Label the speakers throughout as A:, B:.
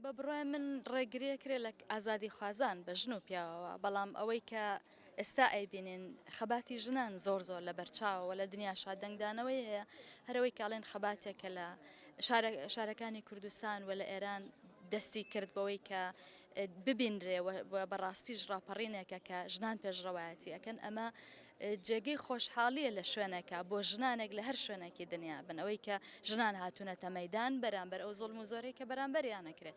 A: بە بڕای من ڕێگرەیە کرێ لە ئازادی خوازان بە ژن و پیاوەوە بەڵام ئەوەی کە ئێستا ئەیبینین خەباتی ژنان زۆر زۆر لە بەرچاوەوە لە دنیاشا دەنگدانەوەی هەیە هەرەوەی کاڵێن خەباتێکە لە شارەکانی کوردستان و لە ئێران دەستی کرد بەوەی کە ببینرێ بەڕاستیش ڕاپەڕینێکە کە ژنان پێشڕەوایەتی ئەەکەن ئەمە جێگەی خۆشحاڵیە لە شوێنەکە بۆ ژنانێک لە هەر شوێنێکی دنیا بنەوەی کە ژنان هاتوونەتە مەدان بەرامبەر ئەو زۆڵم و زۆرەی کە بەرامبەریان نەکرێت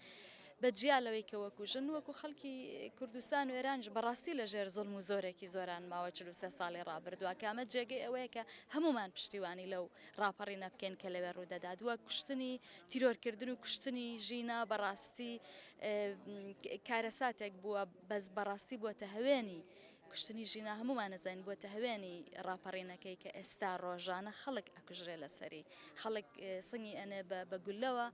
A: بەجیالەوەی کە وەکو ژن وەکو خەڵکی کوردستان و ئێرانش بەڕاستی لە ژێر زڵم و زۆرێکی زۆران ماوە 43 ساڵی ڕابردووە کامە جێگەی ئەوەیە کە هەمومان پشتیوانی لەو ڕاپەڕینە بکەین کە لەوێ ڕوودەدات وە کوشتنی تیرۆرکردن و کوشتنی ژینە بەڕاستی کارەساتێک بووە بەس بەڕاستی بووەتە هەوێنی کوشتنی ژینە هەمومان نەزانین بووەتە هەوێنی ڕاپەڕینەکەی کە ئێستا ڕۆژانە خەڵک ئەکوژرێ لەسەری خەڵک سنگی ئەنێ بە گولەوە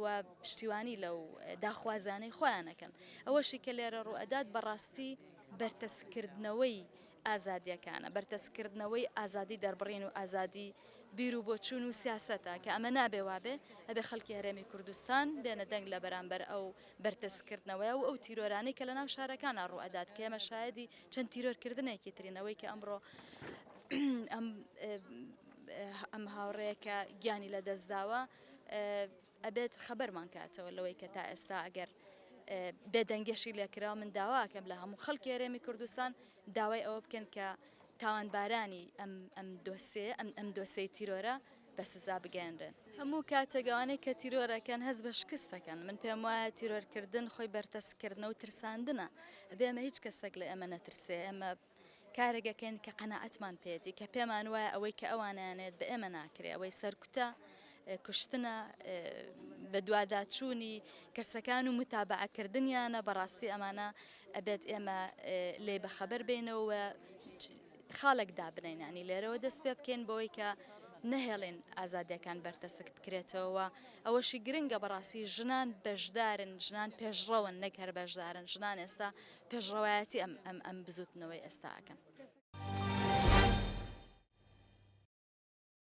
A: و پشتیوانی لەو داخوازانەی خۆیانەکەن ئەوەشی کە لێرە ڕوئەدات بەڕاستی بەرتەسکردنەوەی ئازادیەکانە بەرتەسکردنەوەی ئازادی دەربڕین و ئازادی بیر و بۆچوون و سیاسەتە کە ئەمە نابێ وابێ ئەبێ خەڵکی هەرێمی کوردستان بێنە دەنگ لە بەرامبەر ئەو بەرتەسکردنەوەی و ئەو تیرۆرانەی کە لە ناو شارەکانە ڕوئەدات کە ئێمە شایەدی چەند تیرۆرکردنێکی ترینەوەی کە ئەمڕۆ ئەم هاوڕەیەکە گیانی لە دەستداوە ئەبێت خەبەرمان کاتەوە لەوەی کە تا ئێستا ئەگەر بێدەنگێشی لێکراوە من داواکەم لە هەموو خەڵکی هەرێمی کوردستان داوای ئەوە بکەن کە تاوانبارانی ئەم دۆسەی تیرۆرە بە سزا بگەێنرێن هەموو کاتێگەوانەی کە تیرۆرەکەن هەست بە شکستەکەن من پێم وایە تیرۆرکردن خۆی بەرتەسکردنە و ترساندنە ئەبێ ئەمە هیچ کەسێک لە ئێمە نەترسێ ئەمە کارێکەکەین کە قەنەعەتمان پێێتی کە پێمان وایە ئەوەی کە ئەوانیانێت بە ئێمە ناکرێ ئەوەی سەرکوتە کوشتنە بە دوواداچوونی کەسەکان و متابعەکردنیانە بەڕاستی ئەمانە ئەبێت ئێمە لێ بەخەبەر بینەوە خاڵێک دابنینانی لێرەوە دەست پێ بکەین بەوەی کە نەهێڵێن ئازادیەکان بەرتەسک بکرێتەوە ئەوەشی گرنگە بەڕاستی ژنان بەشدارن ژنان پێشڕەون نەک هەر بەشدارن ژنان ئێستا پێشڕەوایەتی ئەم بزوتنەوەی ئێستاکەن.